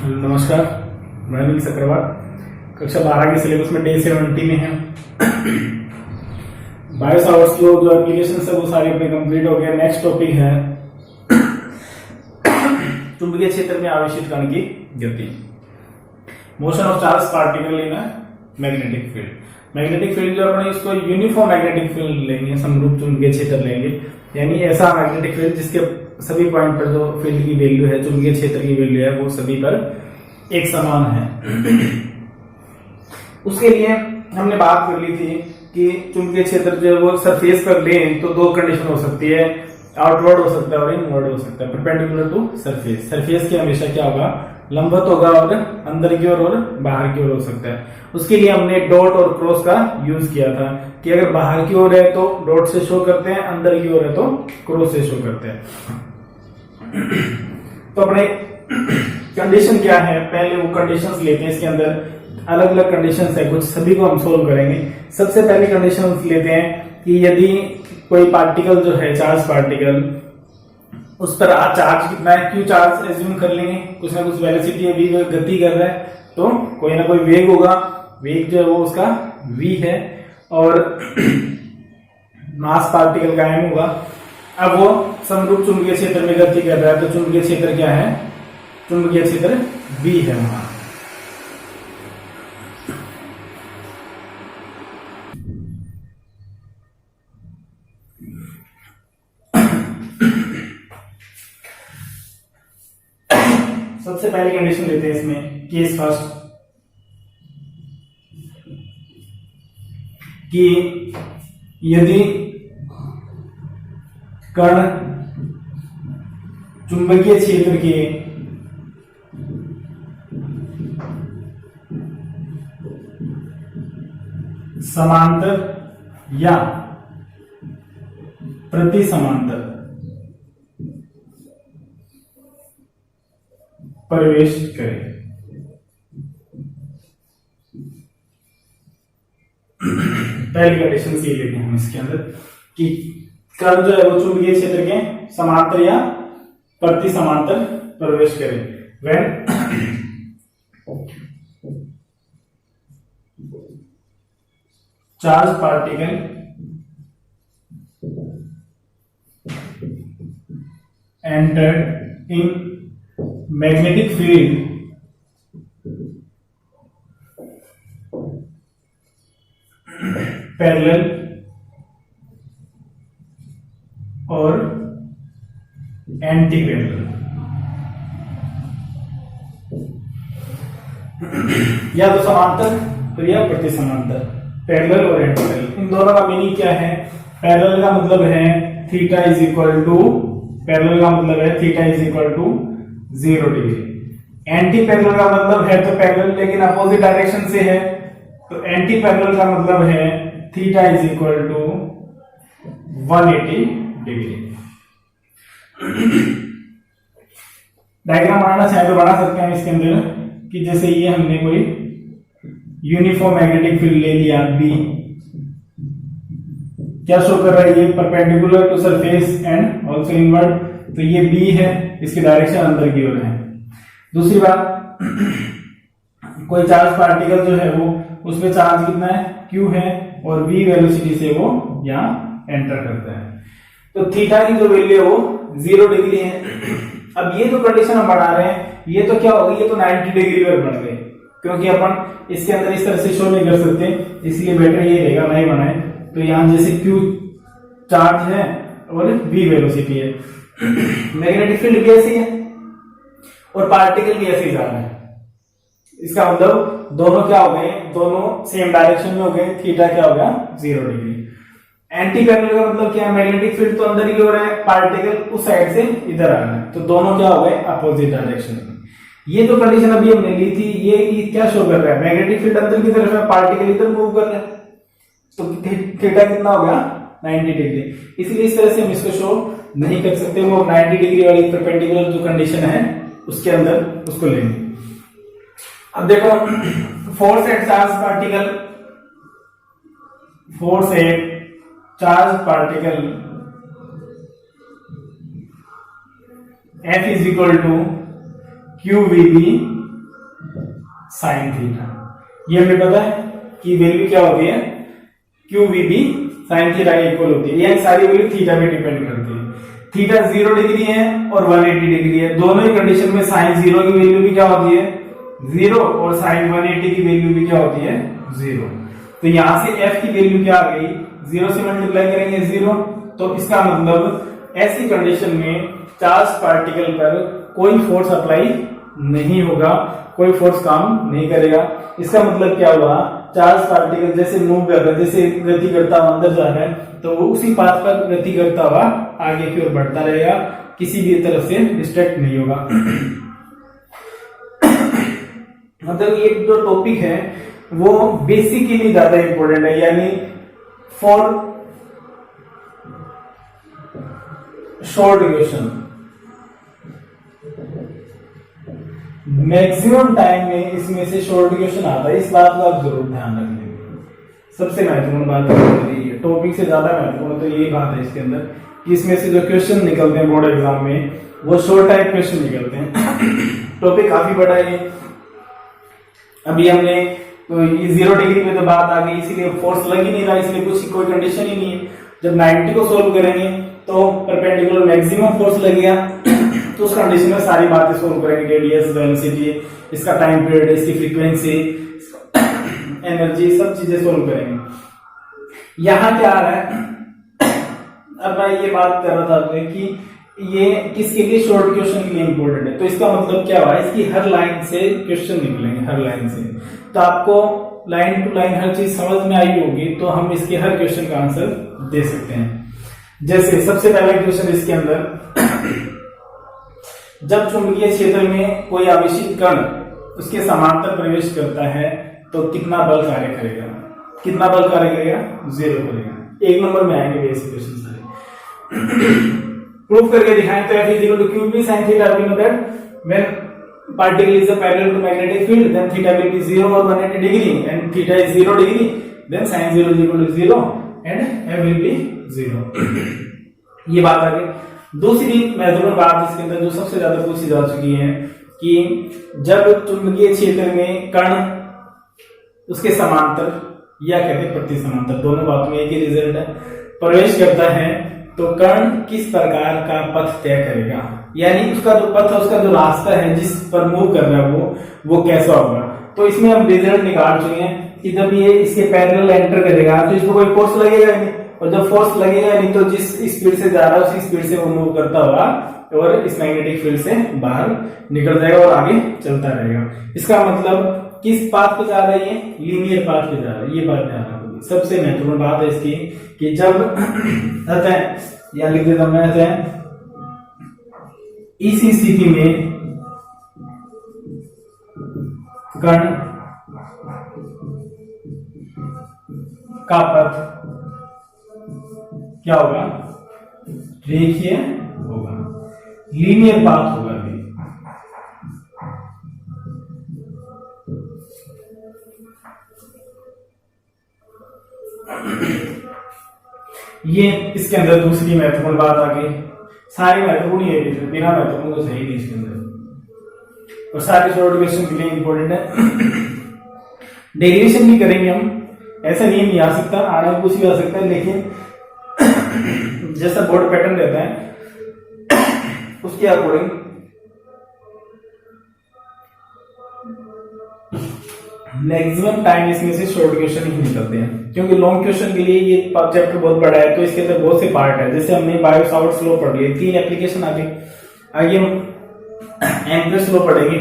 नमस्कार, मैं अनिल सक्रावाल। कक्षा 12 के सिलेबस में डे 70 में है। बायो सावर्ट्स लो जो एप्लीकेशन है वो सारे अपने कंप्लीट हो गए। नेक्स्ट टॉपिक है चुंबकीय क्षेत्र में आवेशित कण की गति, motion of charge particle in magnetic field. Magnetic field जो अपने इसको यूनिफॉर्म मैग्नेटिक फील्ड लेंगे, समरूप चुंबकीय क्षेत्र लेंगे, यानी ऐसा मैग्नेटिक फील्ड जिसके सभी पॉइंट पर जो फील्ड की वैल्यू है, चुंबकीय क्षेत्र की वैल्यू है, वो सभी पर एक समान है। उसके लिए हमने बात कर ली थी कि चुंबकीय क्षेत्र जो है वो सरफेस पर लें तो दो कंडीशन हो सकती है, आउटवर्ड हो सकता है और इनवर्ड हो सकता है। परपेंडिकुलर टू सरफेस, सरफेस के हमेशा क्या होगा, लंबवत होगा और अंदर की ओर और बाहर की ओर हो सकता है। उसके लिए हमने डॉट और क्रॉस का यूज किया था कि अगर बाहर की ओर है तो डॉट से शो करते हैं, अंदर की ओर है तो क्रॉस से शो करते हैं। तो अपने कंडीशन क्या है, पहले वो कंडीशंस लेते हैं। इसके अंदर अलग अलग कंडीशंस है, कुछ सभी को हम सोल्व करेंगे। सबसे पहले कंडीशन लेते हैं कि यदि कोई पार्टिकल जो है, चार्ज पार्टिकल, उस पर चार्ज कितना है, क्यू चार्ज एज्यूम कर लेंगे, कुछ ना कुछ वेलोसिटी है, वी गति कर रहा है, तो कोई ना कोई वेग होगा। वेग जो है वो उसका v है और मास पार्टिकल का m होगा। अब वो समरूप चुंबकीय क्षेत्र में गति कर रहा है, तो चुंबकीय क्षेत्र क्या है, चुंबकीय क्षेत्र v है वहां। सबसे पहली कंडीशन लेते हैं इसमें, केस फर्स्ट, कि यदि कण चुंबकीय क्षेत्र के समांतर या प्रति समांतर प्रवेश करें। पहली कंडीशन ये लेते हैं हम इसके अंदर कि कण जो है वो चुंबकीय क्षेत्र के समांतर या प्रति समांतर प्रवेश करें। When charge particle entered in magnetic field parallel और एंटी पैरेलल, या तो समांतर तो या प्रति समांतर, पैरेलल और एंटी पैरेलल। इन दोनों का मीनिंग क्या है? पैरेलल का मतलब है theta is equal to, parallel का मतलब है theta is equal to 0 degree. Anti parallel का मतलब है तो पैरेलल लेकिन अपोजिट डायरेक्शन से है, तो एंटी पैरेलल का मतलब है theta is equal to 180 degree. Diagram बनाना चाहे तो बना सकते हैं इसके अंदर कि जैसे ये हमने कोई यूनिफॉर्म मैग्नेटिक फील्ड ले लिया B, क्या शो कर रहा है, ये perpendicular to surface and also inward, तो ये B है, इसकी डायरेक्शन अंदर की ओर है। दूसरी बात, कोई चार्ज पार्टिकल जो है वो, उसमें चार्ज कितना है, Q है, और v वेलोसिटी से वो यहाँ एंटर करता है, तो थीटा की जो वैल्यू है वो 0 डिग्री है। अब ये जो कंडीशन हम बढ़ा रहे हैं, ये तो क्या होगी, ये तो 90 डिग्री पर बन गए, क्योंकि अपन इसके अंदर इस तरह से शो नहीं कर सकते, इसलिए बेटर ये रहेगा नहीं बनाए। तो यहाँ जैसे Q चार्ज है और v वेलोसिटी है, मैग्नेटिक फील्ड भी ऐसी है और पार्टिकल भी ऐसे ही जा रहा है। इसका मतलब दोनों क्या हो गए, दोनों सेम डायरेक्शन में हो गए, थीटा क्या हो गया 0 डिग्री। एंटी पैरेलल का मतलब क्या है, मैग्नेटिक फील्ड तो अंदर की ओर है, पार्टिकल उस साइड से इधर आ रहा है, तो दोनों क्या हो गए, अपोजिट डायरेक्शन में। ये जो कंडीशन अभी हमने ली थी, ये क्या शो कर रहा है, मैग्नेटिक फील्ड अंदर की तरफ है, पार्टिकल इधर मूव कर रहा है, तो थीटा कितना हो गया 90 डिग्री। इसलिए इस तरह से हम इसको शो नहीं कर सकते, वो 90 डिग्री वाली परपेंडिकुलर जो कंडीशन है उसके अंदर उसको लेंगे। अब देखो, force at charge particle, force at charge particle F is equal to QVB sine theta. ये हमें पता है कि वैल्यू क्या होती है, Q V B sine theta equal होती है, यानी सारी वैल्यू थीटा पे डिपेंड करती है। थीटा 0 डिग्री है और 180 डिग्री है, दोनों ही कंडीशन में साइन 0 की वैल्यू भी क्या होती है 0 और साइन 180 की वैल्यू भी क्या होती है 0। तो यहां से f की वैल्यू क्या आ गई, 0 से मल्टीप्लाई करेंगे 0, तो इसका मतलब ऐसी कंडीशन में चार्ज पार्टिकल पर कोई फोर्स अप्लाई नहीं होगा, कोई फोर्स काम नहीं करेगा। इसका मतलब क्या हुआ, चार्ज पार्टिकल जैसे मूव कर रहा है, जैसे गति करता हुआ अंदर जा रहा है, तो वो उसी पाथ पर गति करता हुआ आगे की ओर बढ़ता रहेगा, किसी भी तरफ से डिस्ट्रैक्ट नहीं होगा। मतलब ये जो टॉपिक है वो बेसिकली ज्यादा इंपॉर्टेंट है, यानी for short question maximum time में इसमें से शॉर्ट क्वेश्चन आता है, इस बात को आप जरूर ध्यान रखेंगे। सबसे महत्वपूर्ण बात है, टॉपिक से ज्यादा महत्वपूर्ण तो यही बात है इसके अंदर कि इसमें से जो क्वेश्चन निकलते हैं बोर्ड एग्जाम में वो शॉर्ट टाइप क्वेश्चन निकलते हैं। टॉपिक काफी बड़ा है, अभी हमने तो ये 0 डिग्री पे तो बात आ गई, इसीलिए फोर्स लग ही नहीं रहा, इसलिए कुछ कोई कंडीशन ही नहीं है। जब 90 को सोल्व करेंगे तो परपेंडिकुलर मैक्सिमम फोर्स लगेगा, तो उस कंडीशन में सारी बातें सोल्व करेंगे, रेडियस, वेलोसिटी, इसका टाइम पीरियड, इसकी फ्रीक्वेंसी, एनर्जी, सब चीजें सोल्व करेंगे। यहां क्या आ रहा है, अब मैं ये बात कर रहा था कि ये किसके लिए शॉर्ट क्वेश्चन के लिए इंपॉर्टेंट है, तो इसका मतलब क्या हुआ, इसकी हर लाइन से क्वेश्चन निकलेंगे, हर लाइन से। तो आपको लाइन टू लाइन हर चीज समझ में आई होगी, तो हम इसके हर क्वेश्चन का आंसर दे सकते हैं। जैसे सबसे पहला क्वेश्चन इसके अंदर, जब चुंबकीय क्षेत्र में कोई आवेशित कण उसके समांतर प्रवेश करता है तो कितना बल कार्य करेगा, कितना बल कार्य करेगा, 0 करेगा। 1 नंबर में आएंगे बेसिक क्वेश्चन सारे। प्रूफ करके दिखाएं तो F is equal to QB sin theta, we know that when particle is parallel to magnetic field then theta will be 0 or 180 degree and theta is 0 degree, then sin 0 is equal to 0 and F will be 0। ये बात आ गई। दूसरी महत्वपूर्ण बात इसके अंदर जो सबसे ज्यादा पूछी जा चुकी है कि जब चुंबकीय क्षेत्र में कण उसके समांतर या कहते हैं प्रति समांतर, दोनों बातों में एक ही रिजल्ट है, प्रवेश करता है तो कण किस प्रकार का पथ तय करेगा, यानी उसका जो पथ है, उसका जो रास्ता है जिस पर मूव कर रहा है वो कैसा होगा। तो इसमें हम रिजल्ट निकाल चुके हैं कि जब ये इसके पैरेलल एंटर करेगा तो इसको कोई फोर्स लगेगा नहीं, और जब फोर्स लगेगा नहीं तो जिस स्पीड से जा रहा है उसी स्पीड से वो मूव करता होगा और इस मैग्नेटिक फील्ड से बाहर निकल जाएगा और आगे चलता रहेगा। इसका मतलब किस पाथ पे जा रहा है, ये लीनियर पाथ पे जा रहा है, ये बात ध्यान रखोगे। सबसे महत्वपूर्ण बात है इसकी कि जब या लिख देता मैं इसी स्थिति में कण का पथ क्या होगा, रेखीय होगा, लीनियर पाथ होगा। ये इसके अंदर दूसरी महत्वपूर्ण बात आ गई। सारी महत्वपूर्ण ही है, बिना महत्वपूर्ण तो सही नहीं इसके अंदर, और सारे शॉर्ट क्वेश्चन के लिए इंपॉर्टेंट है। डेरिवेशन भी करेंगे हम, ऐसा नहीं आ सकता, आने में कुछ भी आ सकता है, लेकिन जैसा बोर्ड पैटर्न रहता है उसके अकॉर्डिंग मैक्सिमम टाइम इसमें से शॉर्ट क्वेश्चन ही निकलते हैं, क्योंकि लॉन्ग क्वेश्चन के लिए ये चैप्टर बहुत बड़ा है, तो इसके अंदर बहुत से पार्ट है। जैसे हमने बायो सावर्ट्स लॉ पढ़ लिए, 3 एप्लीकेशन आगे हम एम्पियर्स लॉ पढ़ेंगे,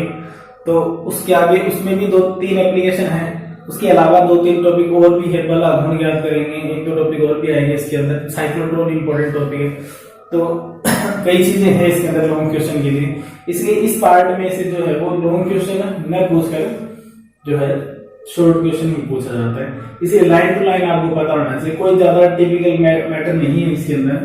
तो उसके आगे उसमें भी 2-3 एप्लीकेशन है। उसके अलावा 2-3 टॉपिक और भी है, बल आघूर्ण ज्ञात करेंगे, 1-2 टॉपिक और भी आएंगे इसके अंदर। साइक्लोट्रॉन इंपॉर्टेंट टॉपिक है, तो कई चीजें हैं इसके अंदर लॉन्ग क्वेश्चन के लिए, इसलिए इस पार्ट में से जो है वो लॉन्ग क्वेश्चन न पूछकर जो है शॉर्ट क्वेश्चन भी पूछा जाता है। इसलिए लाइन टू लाइन आपको पता होना चाहिए, कोई ज्यादा टिपिकल मैटर नहीं है इसके अंदर।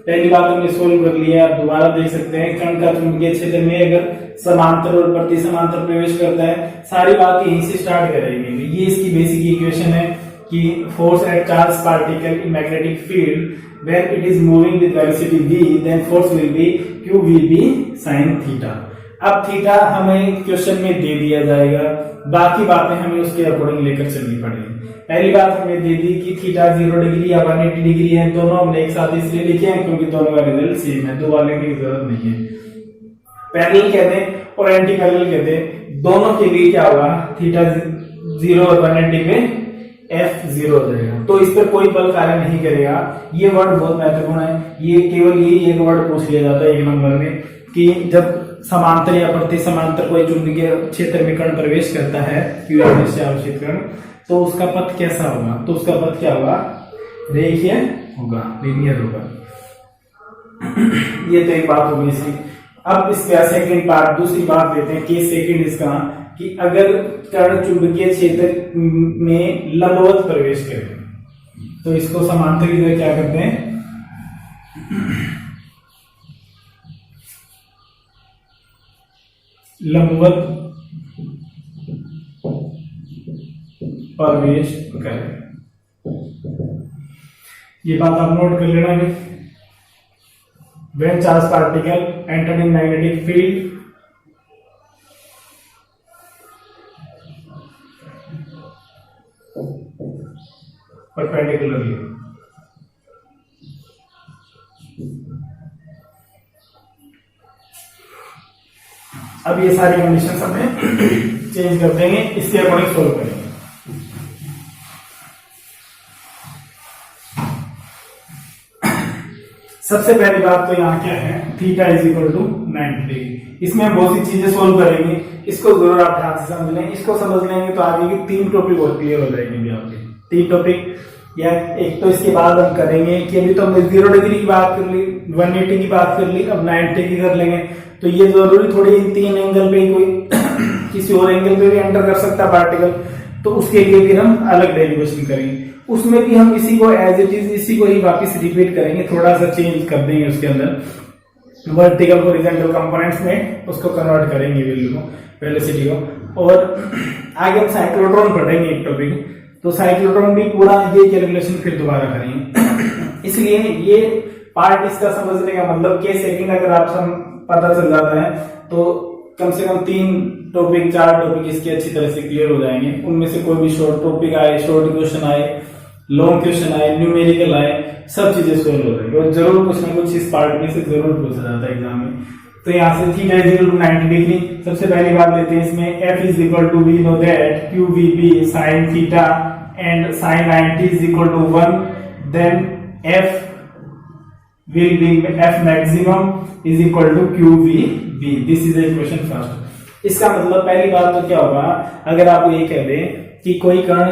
पहली बात हमने सोल्व कर लिया, आप दोबारा देख सकते हैं। कण का चुंबकीय क्षेत्र में अगर समांतर और प्रति समांतर प्रवेश करता है, सारी बात यहीं से स्टार्ट करेंगे। ये इसकी बेसिक इक्वेशन है कि force at charge particle in magnetic field when it is moving with velocity v, then force will be q will be sin theta। अब थीटा हमें क्वेश्चन में दे दिया जाएगा, बाकी बातें हमें उसके अकॉर्डिंग लेकर चलनी पड़ेगी। पहली बात हमें दे दी कि थीटा 0 डिग्री या 180 डिग्री है, दोनों हमने एक साथ इसलिए लिखे हैं क्योंकि दोनों का रिजल्ट सेम है, दो वाले की जरूरत नहीं है। पैरेलल कहते हैं और एंटी पैरेलल कहते हैं, दोनों के लिए क्या होगा, थीटा 0 और 180 पे F0 हो जाएगा, तो इस पर कोई बल कार्य नहीं करेगा। ये वर्ड बहुत महत्वपूर्ण है, ये केवल ये एक वर्ड पूछ लिया जाता है 1 नंबर में कि जब समांतर या प्रति समांतर कोई चुंबकीय क्षेत्र में कण प्रवेश करता है Q से आवेशित कण, तो उसका पथ कैसा होगा, तो उसका पथ क्या होगा, रेखीय होगा, लीनियर होगा। ये तो एक बात होगी इसकी। अब इसका सेकंड पार्ट, दूसरी बात देते हैं कि सेकंड इसका कि अगर कण चुंबकीय क्षेत्र में लंबवत प्रवेश करे तो इसको समांतर की जगह क्या करते हैं, लंबवत प्रवेश करें। ये बात आप नोट कर लेना है। When charged particle entered in magnetic field, perpendicularly, अब ये सारी कंडीशन हमें चेंज कर देंगे, इसके अकॉर्डिंग सोल्व करेंगे। सबसे पहली बात तो यहाँ क्या है, theta is equal to 90 degree. इसमें हम बहुत सी चीजें सोल्व करेंगे, इसको जरूर आप ध्यान से समझ लें। इसको समझ लेंगे तो आगे की 3 टॉपिक और क्लियर हो जाएंगे भी आपके 3 टॉपिक। या एक तो इसके बाद हम करेंगे कि अभी तो हमने 0 डिग्री की बात कर ली, 180 की बात कर ली, अब 90 की कर लेंगे। तो ये जरूरी थोड़ी 3 एंगल पे कोई किसी और एंगल पे भी एंटर कर सकता है पार्टिकल, तो उसके लिए भी हम अलग डेरिवेशन करेंगे। उसमें भी हम इसी को एज इट इज इसी को ही वापस रिपीट करेंगे, थोड़ा सा चेंज कर देंगे उसके अंदर वर्टिकल हॉरिजॉन्टल कंपोनेंट्स में, उसको कन्वर्ट करेंगे वैल्यू को, वेलोसिटी को। और आगे हम साइक्लोट्रॉन पढ़ेंगे एक टॉपिक, तो साइक्लोट्रॉन भी पूरा ये कैलकुलेशन फिर दोबारा करेंगे। इसलिए ये पार्ट इसका समझने का मतलब के सेकंड अगर आप पता चल जाता है तो कम से कम 3 टॉपिक 4 टॉपिक इसके अच्छी तरह से क्लियर हो जाएंगे। उनमें से कोई भी शॉर्ट टॉपिक आए, शॉर्ट क्वेश्चन आए, लॉन्ग क्वेश्चन आए, न्यूमेरिकल आए, सब चीजें सोल्व हो जाएंगी। और जरूर कुछ ना कुछ इस पार्ट में से जरूर पूछा जाता है एग्जाम में। तो यहाँ से theta is equal to 90 degree. सबसे पहली बात लेते हैं इसमें, F is equal to we know that QVB sin theta and sin 90 is equal to 1, then F will be F maximum is equal to QVB. This is the equation first. इसका मतलब पहली बात तो क्या होगा, अगर आपको ये कह दें कि कोई कण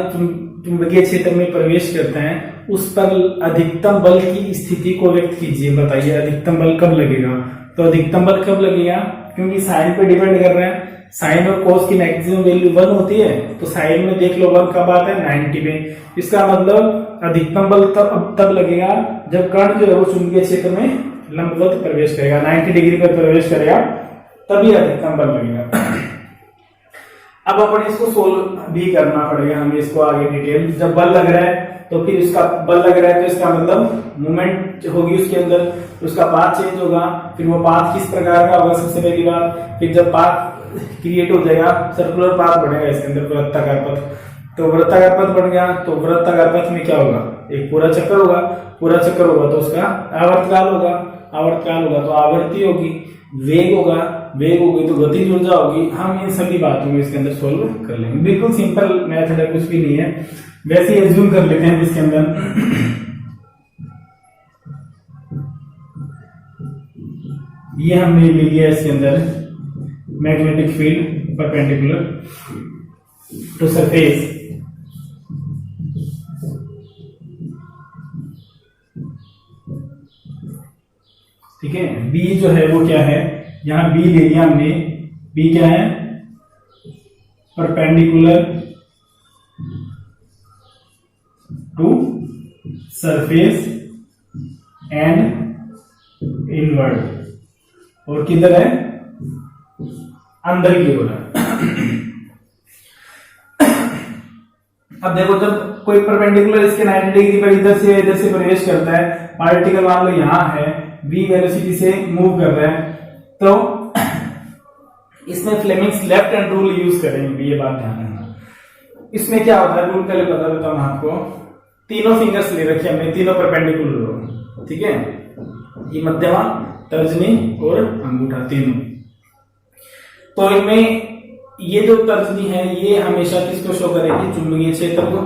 चुंबकीय क्षेत्र में प्रवेश करता है, उस पर अधिकतम बल की स्थिति को व्यक्त कीजिए। बताइए अधिकतम बल कब लगेगा, तो अधिकतम बल कब लगेगा, क्योंकि साइन पे डिपेंड कर रहे हैं। साइन और कोस की मैक्सिमम वैल्यू 1 होती है, तो साइन में देख लो 1 कब आता है, 90 पे। इसका मतलब अधिकतम बल तब लगेगा जब कण जो है वो चुंबकीय क्षेत्र में लंबवत प्रवेश करेगा, 90 डिग्री पर प्रवेश करेगा, तभी अधिकतम बल लगेगा। अब अपन इसको सोल्व भी करना पड़ेगा हमें, इसको आगे डिटेल। जब बल लग रहा है तो फिर उसका बल लग रहा है तो इसका मतलब मूवमेंट होगी उसके अंदर, उसका पाथ चेंज होगा। फिर वो पाथ किस प्रकार का होगा, सबसे पहली बात। फिर जब पाथ क्रिएट हो जाएगा, सर्कुलर पाथ बनेगा इसके अंदर, वृत्ताकार पथ। तो वृत्ताकार पथ बन गया, तो वृत्ताकार पथ में क्या होगा, एक पूरा चक्कर होगा। पूरा चक्कर होगा तो उसका आवर्तकाल होगा, आवर्तकाल होगा तो आवर्ती होगी, वेग होगा, वेग होगी तो गतिज ऊर्जा होगी। हम इन सभी बातों को इसके अंदर सोल्व कर लेंगे। बिल्कुल सिंपल मेथड है, कुछ भी नहीं है। वैसे ही एज्यूम कर लेते हैं इसके अंदर ये हमने ले लिया इसके अंदर magnetic field perpendicular to surface. ठीक है, बी जो है वो क्या है, यहां बी ले लिया हमने। बी क्या है, perpendicular to surface and inward, और किधर है, अंदर की ओर है। अब देखो, जब कोई परपेंडिकुलर इसके 90 डिग्री पर इधर से प्रवेश करता है, पार्टिकल मान लो यहां है, v वेलोसिटी से मूव कर रहा है, तो इसमें Fleming's left hand rule use करेंगे, ये बात ध्यान रखना। इसमें क्या होता है, रूल पहले बता देता हूं आपको। तीनों फिंगर्स ले रखे हमने, तीनों परपेंडिकुलर हो, ठीक है, ये मध्यमा, तर्जनी और अंगूठा तीनों। तो इनमें ये जो तर्जनी है ये हमेशा किसको शो करेगी, चुंबकीय क्षेत्र को।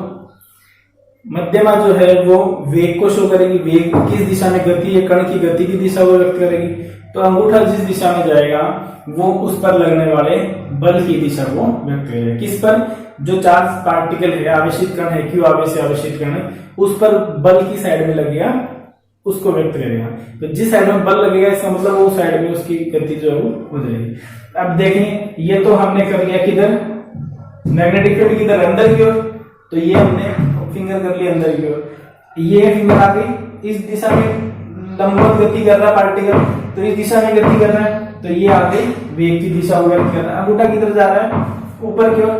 मध्यमा जो है वो वेग को शो करेगी, वेग किस दिशा में गति है, कण की गति की दिशा को व्यक्त करेगी। तो अंगूठा जिस दिशा में जाएगा वो उस पर लगने वाले बल की दिशा को व्यक्त करेगा। किस पर, जो चार्ज पार्टिकल है, आवेशित कण है, क्यू आवेश से आवेशित कण है, उस पर बल की साइड में लगेगा, उसको व्यक्त करेगा। तो जिस साइड में बल लगेगा इसका मतलब वो साइड में उसकी गति जो है वो हो जाएगी। अब देखें, ये तो हमने कर लिया किधर, मैग्नेटिक फील्ड किधर, अंदर की ओर। तो ये हमने फिंगर कर लिया अंदर की ओर, ये फिंगर आ गई इस दिशा में लंबवत गति कर रहा है पार्टिकल, तो इस दिशा में गति कर रहा है, तो ये आ गई वेग की दिशा को व्यक्त कर रहा है। अंगूठा किधर जा रहा है, ऊपर की ओर,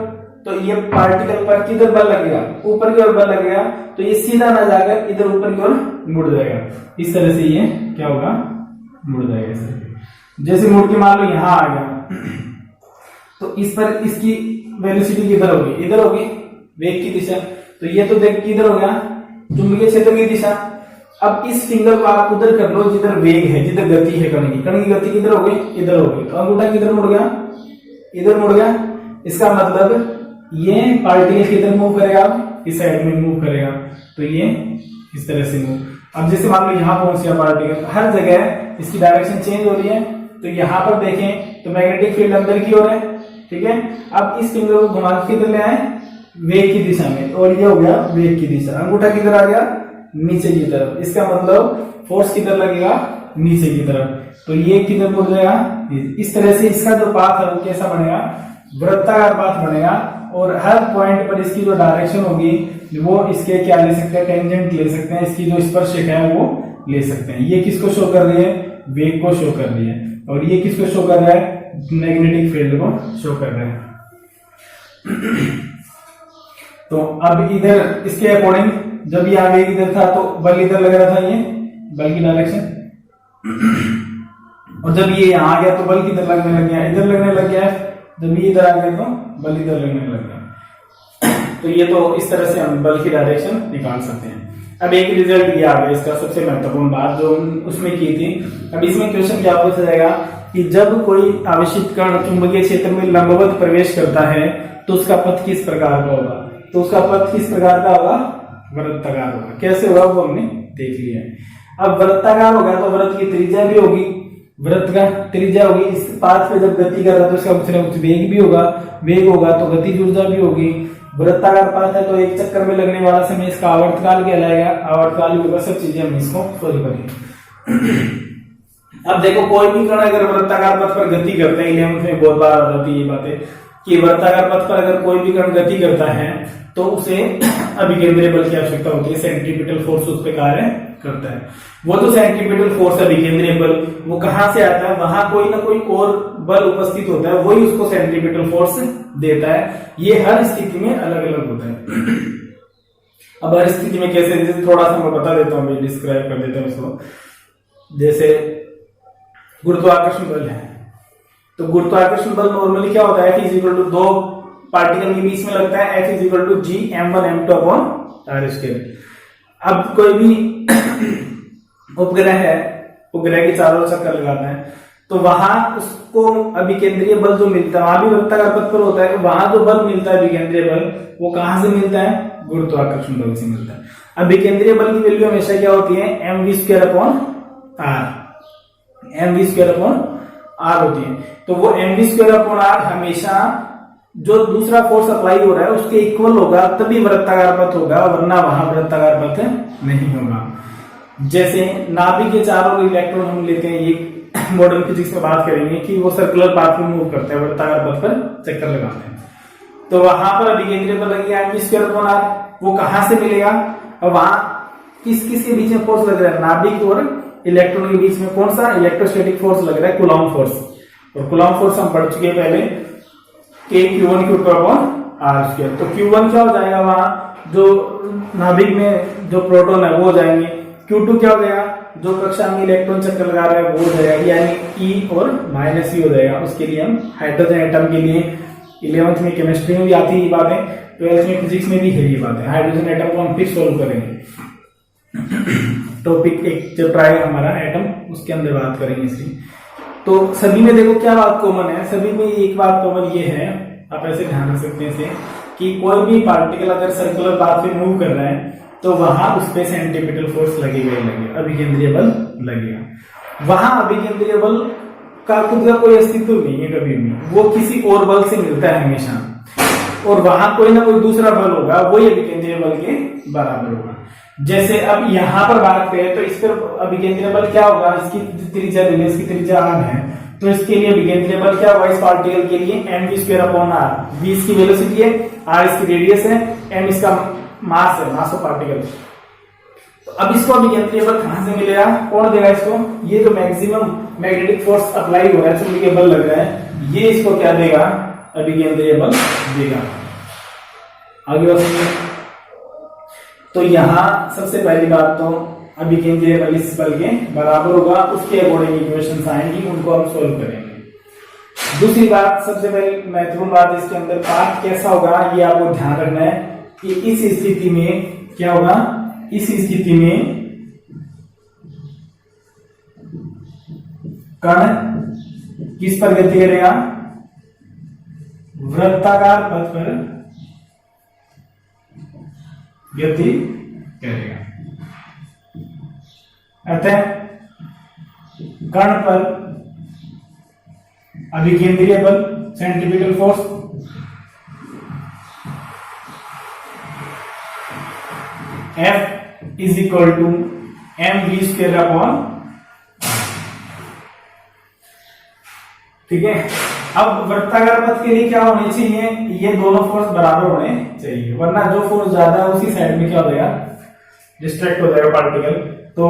तो ये पार्टिकल पर किधर बल लगेगा, ऊपर की ओर बल लगेगा, तो ये सीधा ना जाकर इधर ऊपर की ओर मुड़ जाएगा। इस तरह से ये क्या होगा, मुड़ जाएगा इसे। जैसे मुड़ के मान लो यहां आ गया, तो इस पर इसकी वेलोसिटी किधर होगी, इधर होगी, वेग की दिशा। तो ये तो देख किधर हो गया, चुंबकीय क्षेत्र की दिशा। अब इस फिंगर को आप उधर कर लो जिधर वेग है, जिधर गति है कण की गति किधर हो गई, इधर हो गई। तो अंगूठा किधर मुड़ गया, इधर मुड़ गया। इसका मतलब ये पार्टिकल किधर मूव करेगा, इस साइड में मूव करेगा, तो ये इस तरह से मूव। अब जैसे मान लो यहां पहुंच गया पार्टिकल, हर जगह इसकी डायरेक्शन चेंज हो रही है। तो यहां पर देखें तो मैग्नेटिक फील्ड अंदर की ओर है, ठीक है। अब इस फिंगर को घुमा के किधर ले आए, वेग की दिशा में, और ये हो गया वेग की दिशा। अंगूठा किधर आ गया, नीचे की तरफ। इसका मतलब फोर्स किधर लगेगा, नीचे की तरफ। तो ये किधर मुड़ जाएगा, इस तरह से इसका जो पाथ है वो कैसा बनेगा, वृत्ताकार पाथ बनेगा। और हर पॉइंट पर इसकी जो डायरेक्शन होगी वो इसके क्या ले सकते हैं, टेंजेंट ले सकते हैं, इसकी जो स्पर्शरेखा है वो ले सकते हैं। ये किसको शो कर रही है, वेग को शो कर रही है, और ये किसको शो कर रहा है, मैग्नेटिक फील्ड को शो कर रहा है। तो अब इधर इसके अकॉर्डिंग जब ये आगे इधर था तो बल इधर लग रहा था, ये बल की डायरेक्शन, और जब ये यहां आ गया तो बल किधर लगने लग गया, इधर लगने लग गया है। जब ये इधर आ गया तो बल इधर लगने लग गया। तो ये तो इस तरह से हम बल की डायरेक्शन निकाल सकते हैं। अब एक रिजल्ट ये आ गया इसका, सबसे महत्वपूर्ण बात जो उसमें की थी। अब इसमें क्वेश्चन क्या पूछा जाएगा कि जब कोई आवेशित कण चुंबकीय क्षेत्र में लंबवत प्रवेश करता है तो उसका पथ किस प्रकार का होगा। तो उसका पथ किस प्रकार का होगा, वृत्ताकार होगा। कैसे होगा वो हमने देख लिया है। अब वृत्ताकार होगा तो वृत्त की त्रिज्या भी होगी, वृत्त का त्रिज्या होगी। इस पाथ पे जब गति कर रहा है तो इसका कुछ ना कुछ वेग भी होगा, वेग होगा तो गतिज ऊर्जा भी होगी। वृत्ताकार पाथ है तो एक चक्कर में लगने वाला समय इसका आवर्तकाल कहलाएगा, आवर्तकाल भी होगा। सब चीजें हम इसको सॉल्व करेंगे। अब देखो कोई भी कण अगर वृत्ताकार पथ पर गति करते हैं, इलेवेंथ में बहुत बार आ जाती है ये बातें कि वृत्ताकार पथ पर अगर कोई भी कण गति करता है तो उसे अभिकेंद्रीय बल की आवश्यकता होती है, सेंट्रीपिटल फोर्स उस पर कार्य करता है। वो तो सेंट्रीपिटल फोर्स अभिकेंद्रीय बल वो कहां से आता है, वहां कोई ना कोई और बल उपस्थित होता है, वही उसको सेंट्रीपिटल फोर्स देता है। ये हर स्थिति में अलग अलग होता है। अब हर स्थिति में कैसे, जैसे थोड़ा सा मैं बता देता हूँ, डिस्क्राइब कर देता हूँ इसको। जैसे गुरुत्वाकर्षण बल है, तो गुरुत्वाकर्षण बल नॉर्मली क्या होता है, F इक्वल टू दो पार्टिकल के बीच में लगता है, F equal to G m1 m2 upon r square. अब कोई भी उपग्रह है, उपग्रह के चारों चक्कर लगाता है तो वहां उसको अभिकेंद्रीय बल जो मिलता है, वहां भी वृत्ताकार पथ पर होता है, वहां जो बल मिलता है अभिकेंद्रीय बल वो कहां से मिलता है, गुरुत्वाकर्षण बल से मिलता है। अभिकेंद्रीय बल की वैल्यू हमेशा क्या होती है, mv² upon r, mv² upon r होती है। तो वो mv² अपॉन r हमेशा जो दूसरा फोर्स अप्लाई हो रहा है उसके इक्वल होगा, तभी वृत्ताकार पथ होगा, वरना वहां वृत्ताकार पथ नहीं होगा। जैसे नाभिक के चारों इलेक्ट्रॉन हम लेते हैं, ये मॉडर्न फिजिक्स में बात करेंगे कि वो सर्कुलर पाथ में मूव करते हैं, वृत्ताकार पथ पर चक्कर लगाते हैं, तो वहां पर अभिकेंद्रीय बल लगेगा mv² अपॉन r। वो कहां से मिलेगा, और वहां किस किस के बीच में फोर्स लग रहा है, नाभिक और इलेक्ट्रॉन के बीच में कौन सा इलेक्ट्रोस्टैटिक फोर्स लग रहा है, कूलॉम फोर्स। और कूलॉम फोर्स हम पढ़ चुके हैं पहले, K Q1 Q2 upon r²। तो Q1 क्या हो जाएगा, वहां जो नाभिक में जो प्रोटॉन है वो हो जाएंगे, Q2 क्या हो जाएगा, जो कक्षा में इलेक्ट्रॉन चक्कर लगा रहा है वो हो जाएगा, यानी E और -E हो जाएगा। उसके लिए हम हाइड्रोजन एटम के लिए 11th में केमिस्ट्री में भी आती है ये बातें, 12th में फिजिक्स में भी है ये बातें। हाइड्रोजन एटम को हम फिर सोल्व करेंगे। टॉपिक एक चैप्टर आएगा हमारा एटम, उसके अंदर बात करेंगे इसकी। तो सभी में देखो क्या बात कॉमन है, सभी में एक बात कॉमन ये है, आप ऐसे ध्यान रख सकते हैं इसे, कि कोई भी पार्टिकल अगर सर्कुलर पाथ पे मूव कर रहा है तो वहां उस पे सेंट्रीपिटल फोर्स लगेगा ही लगेगा, अभिकेंद्रीय बल लगेगा। वहां अभिकेंद्रीय बल का खुद का कोई अस्तित्व नहीं है कभी भी, वो किसी और बल से मिलता है हमेशा, और वहां कोई ना कोई दूसरा बल होगा, वही अभिकेंद्रीय बल के बराबर होगा। जैसे अब यहां पर बात करें तो इस पर अभिकेंद्रीय बल क्या होगा, इसकी त्रिज्या ले, इसकी त्रिज्या r है, तो इसके लिए अभिकेंद्रीय बल क्या होगा इस पार्टिकल के लिए, mv²/r। v इसकी वेलोसिटी है, r इसकी रेडियस है, m इसका मास है, मास ऑफ पार्टिकल। तो अब इसको अभिकेंद्रीय बल कहां से मिलेगा, कौन देगा इसको, ये जो मैक्सिमम मैग्नेटिक फोर्स अप्लाई हो रहा है, चुंबकीय बल लग रहा है, ये इसको क्या देगा, अभिकेंद्रीय बल देगा। आगे बढ़ेंगे तो यहां सबसे पहली बात तो अभिकेंद्रीय बल इस बल के बराबर होगा, उसके अकॉर्डिंग इक्वेशंस आएंगी, उनको हम सोल्व करेंगे। दूसरी बात, सबसे पहले महत्वपूर्ण बात इसके अंदर पाथ कैसा होगा ये आपको ध्यान रखना है कि इस स्थिति में क्या होगा, इस स्थिति में कण किस पर गति करेगा, वृत्ताकार पथ पर गति करेगा। अतः कण पर अभिकेंद्रीय बल centripetal force F is equal to mv²/r। ठीक है, अब वृत्ताकार पथ के लिए क्या होनी चाहिए, ये दोनों फोर्स बराबर होने चाहिए, वरना जो फोर्स ज्यादा है उसी साइड में क्या हो जाएगा, डिस्ट्रैक्ट हो जाएगा पार्टिकल। तो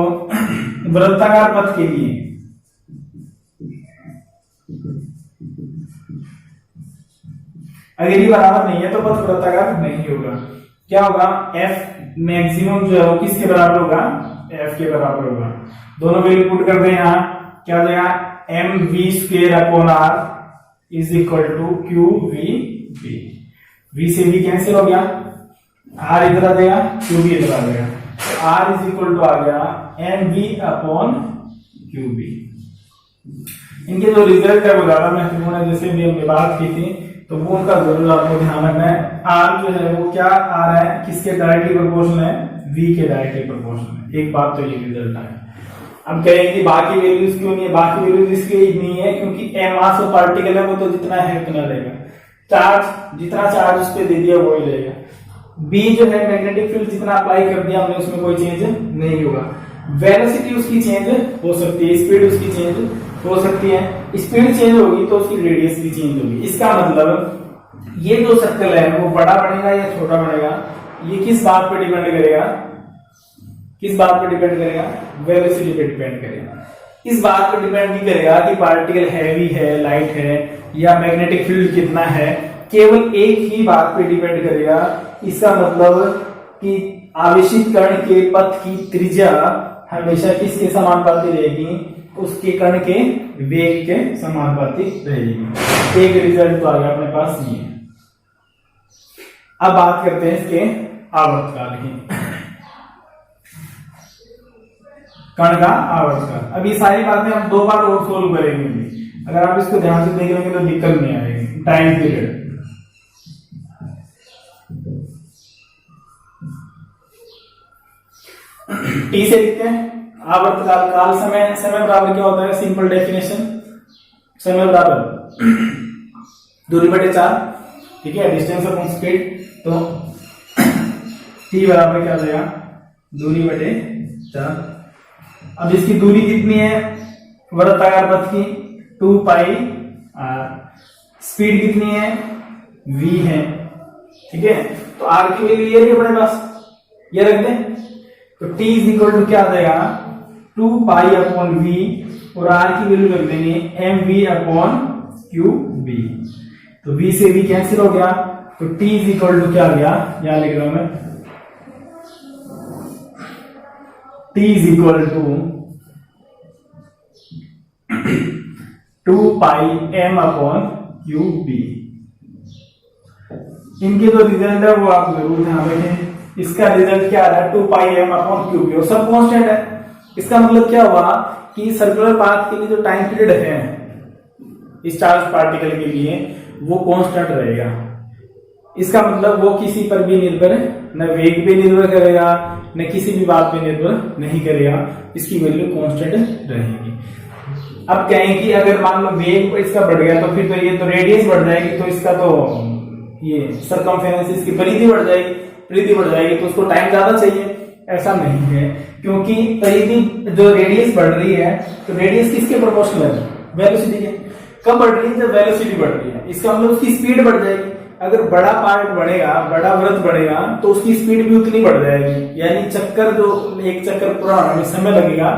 वृत्ताकार पथ के लिए अगर ये बराबर नहीं है तो पथ वृत्ताकार नहीं होगा। क्या होगा, F मैक्सिमम जो है वो किसके बराबर होगा, F के बराबर होगा। दोनों वैल्यू पुट कर दें, यहाँ क्या हो जाएगा, mv²/r is equal to qv। v से v कैंसिल हो गया, r इधर आ जाएगा, qv इधर आ जाएगा, तो r इज इक्वल टू आ गया mv/qv। इनके जो रिजल्ट है वो ज्यादा महत्वपूर्ण है, जैसे भी हमने बात की थी, तो वो उनका जरूर आपको ध्यान रखना है। r जो है वो क्या आ रहा है, किसके डायरेक्टली प्रोपोर्शनल है, v के डायरेक्टली प्रोपोर्शनल है। एक बात तो ये रिजल्ट है। अब कहेंगे कि बाकी वैल्यूज क्यों नहीं है, बाकी वैल्यूज इसलिए नहीं है क्योंकि मास ऑफ पार्टिकल है वो तो जितना है उतना रहेगा, चार्ज जितना चार्ज उस पर दे दिया वही रहेगा। बी जो है मैग्नेटिक फील्ड जितना अप्लाई कर दिया हमने उसमें कोई चेंज नहीं होगा। वेलोसिटी उसकी चेंज हो सकती है, स्पीड उसकी चेंज हो सकती है, स्पीड चेंज होगी तो उसकी रेडियस भी चेंज होगी। इसका मतलब ये जो सर्कल है वो बड़ा बनेगा या छोटा बनेगा, ये किस बात पर डिपेंड करेगा, किस बात पर डिपेंड करेगा, वेलोसिटी पे डिपेंड करेगा। इस बात पर डिपेंड नहीं करेगा कि पार्टिकल हैवी है, लाइट है, या मैग्नेटिक फील्ड कितना है, केवल एक ही बात पे डिपेंड करेगा। इसका मतलब कि आवेशित कण के पथ की त्रिज्या हमेशा किसके समानुपाती रहेगी, उसके कण के वेग के समानुपाती रहेगी। एक रिजल्ट तो आ गया अपने पास ये। अब बात करते हैं इसके आवर्तकाल की, कण का आवर्तकाल। अब ये सारी बातें हम 2 बार और सोल्व करेंगे, अगर आप इसको ध्यान से देख लेंगे तो दिक्कत नहीं आएगी। टाइम पीरियड, टी से लिखते हैं आवर्तकाल, काल समय, समय बराबर क्या होता है, सिंपल डेफिनेशन, समय बराबर दूरी बटे 4, ठीक है, डिस्टेंस अपॉन स्पीड। तो टी बराबर क्या हो जाएगा, दूरी बटे 4। अब इसकी दूरी कितनी है वृत्ताकार पथ की, 2 पाई r। स्पीड कितनी है, v है, ठीक है। तो r की वैल्यू ये है अपने पास, ये रख दें। तो t इज इक्वल टू क्या आ जाएगा, 2 पाई अपॉन v, और r की वैल्यू रख देंगे mv अपॉन qv। तो v से v कैंसिल हो गया, तो t इज इक्वल टू क्या आ गया, यहां लिख रहा हूं मैं, t is equal to 2πm/qb। इनके जो रिजल्ट है वो आप जरूर ध्यान रखें। इसका रिजल्ट क्या आ रहा है 2πm/qb और सब कांस्टेंट है। इसका मतलब क्या हुआ कि सर्कुलर पाथ के लिए जो टाइम पीरियड है इस चार्ज पार्टिकल के लिए वो कांस्टेंट रहेगा। इसका मतलब वो किसी पर भी निर्भर न वेग पे निर्भर करेगा न किसी भी बात पे निर्भर नहीं करेगा, इसकी वैल्यू कांस्टेंट रहेगी। अब कहें कि अगर मान लो वेग इसका बढ़ गया तो फिर तो ये तो रेडियस बढ़ जाएगी, तो इसका तो ये सरकमफेरेंस इसकी परिधि बढ़ जाएगी, तो उसको टाइम ज्यादा चाहिए। ऐसा नहीं है, क्योंकि परिधि जो रेडियस बढ़ रही है तो रेडियस किसके प्रोपोर्शनल है, वेलोसिटी के। कब बढ़ रही है, जब वेलोसिटी बढ़ रही है। इसका मतलब उसकी स्पीड बढ़ जाएगी। अगर बड़ा पार्ट बढ़ेगा, बड़ा वृत्त बढ़ेगा तो उसकी स्पीड भी उतनी बढ़ जाएगी। यानी चक्कर जो एक चक्कर पूरा होने में समय लगेगा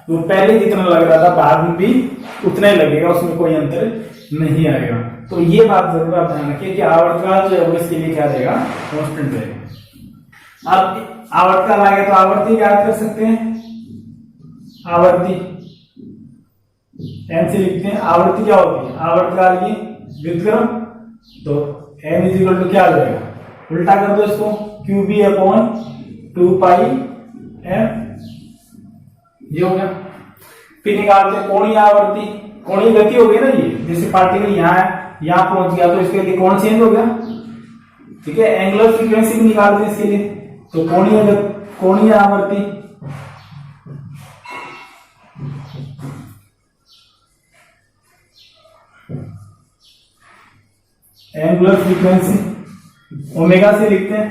वो पहले जितना लग रहा था बाद में भी उतना ही लगेगा, उसमें कोई अंतर नहीं आएगा। तो ये बात जरूर आप ध्यान रखिए कि आवर्तकाल जो है वो इसके लिए क्या रहेगा, कांस्टेंट रहेगा। अब आवर्तकाल आएगा तो आवर्ती याद कर सकते हैं, आवर्ती एन से लिखते हैं। आवर्ती क्या होती है, आवर्तकाल की व्युत्क्रम। तो n इक्वल टू क्या आ जाएगा, उल्टा कर दो इसको, qb/2πm, ये हो गया। फिर निकालते हैं कोणीय आवर्ती, कोणीय गति हो गई ना, ये जैसे पार्टिकल यहाँ है यहाँ पहुंच गया तो इसके लिए कोण चेंज हो गया, ठीक है। एंगुलर फ्रीक्वेंसी भी निकालते हैं इसके लिए, तो कोणीय आवर्ती एंगुलर फ्रीक्वेंसी ओमेगा से लिखते हैं।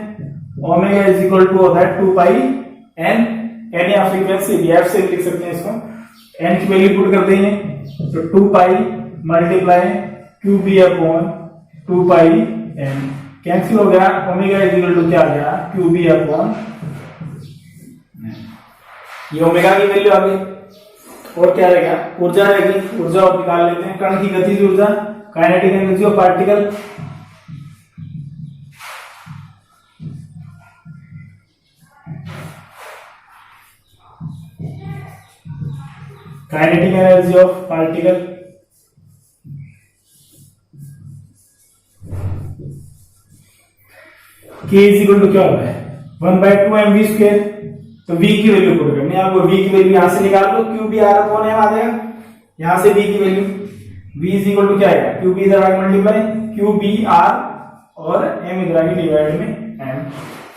ओमेगा इज इक्वल टू होता है 2πn, एन या फ्रीक्वेंसी एफ से लिख सकते हैं इसको। एन की वैल्यू पुट कर देंगे तो 2π मल्टीप्लाई qb/2πn कैंसिल हो गया। ओमेगा इज इक्वल टू क्या आ गया, qb/, ये ओमेगा की वैल्यू आ गई। और क्या रहेगा, ऊर्जा रहेगी, ऊर्जा और निकाल लेते हैं। कण की गतिज ऊर्जा, kinetic energy of particle, kinetic energy of particle K is equal to क्या होता है 1/2mv²। तो v की वैल्यू पुट करनी है आपको। v की वैल्यू यहां से निकाल लो, qb/m आ जाएगा। यहां से v की value v is equal to क्या आएगा, qb इधर आगे मल्टीप्लाई qb/r और m इधर आगे डिवाइड में m।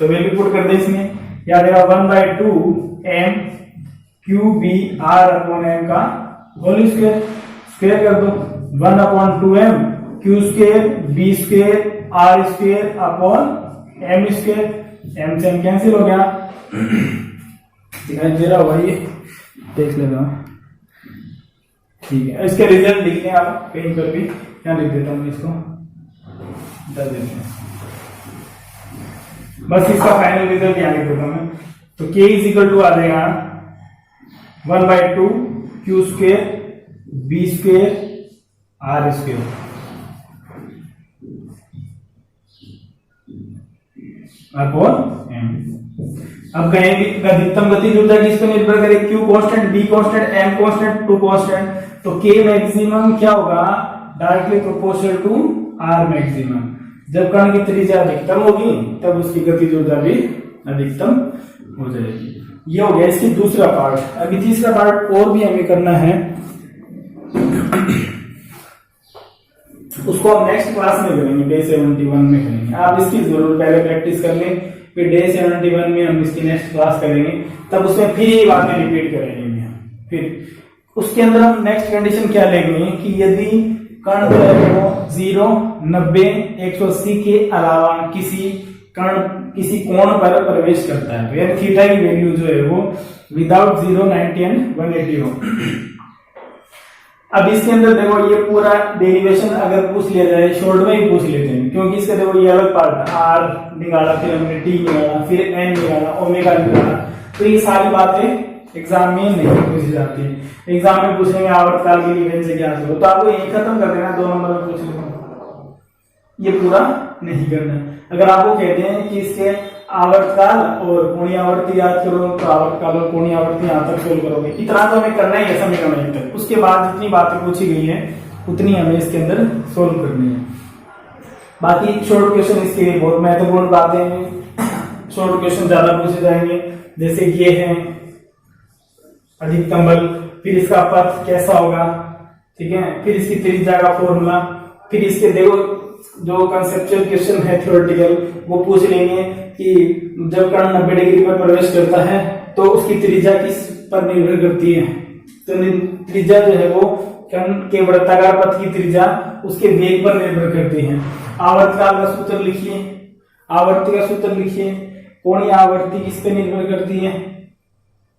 तो वैल्यू पुट कर दे इसमें, याद आएगा 1/2m qb/r/m का होल स्क्वायर, स्क्वायर कर दो 1/2m q² b² r² m²। m से m कैंसिल हो गया, दिखाई दे रहा होगा, ये देख लेना, ठीक है। इसके रिजल्ट लिख लें आप कहीं पर भी, क्या लिख देता हूं इसको 10 देते हैं, बस इसका फाइनल रिजल्ट यहाँ लिख देता हूं मैं। तो k इज इक्वल टू आ जाएगा 1/2 q² b² r²। अब कहेंगे अधिकतम गतिज ऊर्जा किस पर निर्भर करे, Q constant, B constant, M constant, 2 constant. तो K मैक्सिमम क्या होगा, directly proportional to R maximum. जब कण की त्रिज्या अधिकतम होगी तब उसकी गतिज ऊर्जा भी अधिकतम हो जाएगी। ये हो गया इसकी दूसरा पार्ट। अभी तीसरा पार्ट और भी हमें करना है, उसको हम नेक्स्ट क्लास में करेंगे, डे 71 में करेंगे। आप इसकी जरूर पहले प्रैक्टिस कर लें, फिर डे 71 में हम इसकी नेक्स्ट क्लास करेंगे, तब उसमें फिर ये बातें रिपीट करेंगे। फिर उसके अंदर हम नेक्स्ट कंडीशन क्या लेंगे कि यदि कण जो है वो 0, 90, 180 के अलावा किसी कोण पर प्रवेश करता है, तो यानी थीटा की वैल्यू जो है वो विदाउट 0, 90 एंड 180 हो। अब इसके अंदर देखो ये पूरा डेरिवेशन अगर पूछ लिया जाए, शॉर्ट में ही पूछ लेते हैं, क्योंकि इसका देखो ये अलग पार्ट है, r निकाला, फिर हमने t निकाला, फिर n निकाला, ओमेगा निकाला। तो ये सारी बातें एग्जाम में नहीं पूछी जाती है। एग्जाम में पूछेंगे आवर्तकाल की लिमिट से क्या करो, तो आपको यही खत्म कर देना, 2 नंबर में पूछ लेना, ये पूरा नहीं करना। अगर आपको कहते हैं कि इसके आवर्तकाल और कोणीय आवर्ती याद करो, तो आवर्तकाल और कोणीय आवर्ती यहां तक सोल्व करोगे, इतना तो हमें करना ही है, समीकरण तक। उसके बाद जितनी बातें पूछी गई है उतनी हमें इसके अंदर सोल्व करनी है। बाकी शॉर्ट क्वेश्चन इसके लिए बहुत महत्वपूर्ण बातें हैं, शॉर्ट क्वेश्चन ज्यादा पूछे जाएंगे, जैसे ये है अधिकतम बल, फिर इसका पथ कैसा होगा, ठीक है, फिर इसकी त्रिज्या का फॉर्मूला, फिर इसके देखो जो कंसेप्चुअल क्वेश्चन है थ्योरेटिकल वो पूछ लेंगे कि जब कण 90 डिग्री पर प्रवेश करता है तो उसकी त्रिज्या किस पर निर्भर करती है। तो त्रिज्या जो है वो कण के वृत्ताकार पथ की त्रिज्या उसके वेग पर निर्भर करती है। आवर्तकाल का सूत्र लिखिए, आवर्ती का सूत्र लिखिए, कोणीय आवर्ती किस पे निर्भर करती है,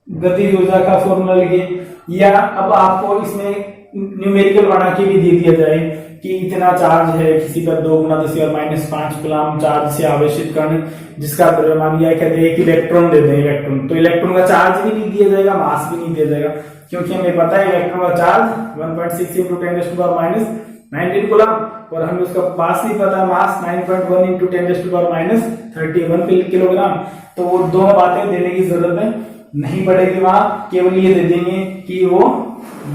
गतिज ऊर्जा का फॉर्मूला लिखिए, या अब आपको इसमें न्यूमेरिकल बना के भी दे दिया जाए कि इतना चार्ज है किसी पर 2 × 10⁻⁵ कूलम चार्ज से आवेशित कण जिसका द्रव्यमान या कहते हैं कि इलेक्ट्रॉन दे दें, इलेक्ट्रॉन, तो इलेक्ट्रॉन का चार्ज भी नहीं दिया जाएगा, मास भी नहीं दिया जाएगा, क्योंकि हमें पता है इलेक्ट्रॉन का चार्ज 1.6 × 10⁻⁹ कूलम और हमें उसका मास नहीं पता, मास 9.1 × 10⁻31 किलोग्राम। तो वो दोनों बातें देने की जरूरत नहीं पड़ेगी, वहां केवल ये दे देंगे कि वो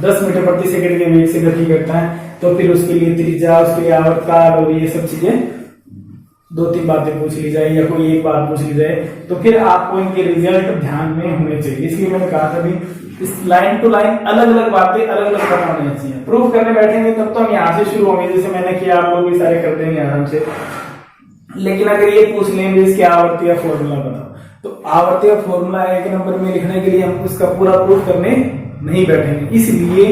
10 मीटर प्रति सेकंड के वेग से गति करता है, तो फिर उसके लिए त्रिज्या, उसके लिए आवर्तकाल और ये सब चीजें 2-3 बातें पूछ ली जाए या कोई एक बात पूछ ली जाए, तो फिर आपको इनके रिजल्ट ध्यान में होने चाहिए। इसलिए मैंने कहा था भी इस लाइन टू लाइन अलग अलग बातें अलग अलग पता होनी चाहिए। प्रूफ करने बैठेंगे तब तो हम यहाँ से शुरू होंगे, जैसे मैंने किया आप लोग भी सारे कर देंगे आराम से। लेकिन अगर ये पूछ लेंगे इसके आवर्ती का फॉर्मूला बताओ, तो आवर्ती का फॉर्मूला 1 नंबर में लिखने के लिए हम उसका पूरा प्रूफ करने नहीं बैठेंगे। इसलिए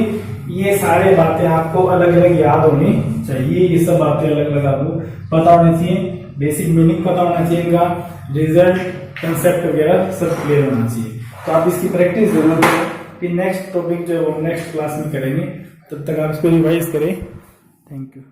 ये सारे बातें आपको अलग अलग याद होनी चाहिए, ये सब बातें अलग अलग आपको पता होनी चाहिए, बेसिक मीनिंग पता होना चाहिए, इनका रिजल्ट, कंसेप्ट वगैरह सब क्लियर होना चाहिए। तो आप इसकी प्रैक्टिस जरूर करें, फिर नेक्स्ट टॉपिक जो है वो नेक्स्ट क्लास में करेंगे, तब तक आप इसको रिवाइज करें। Thank you.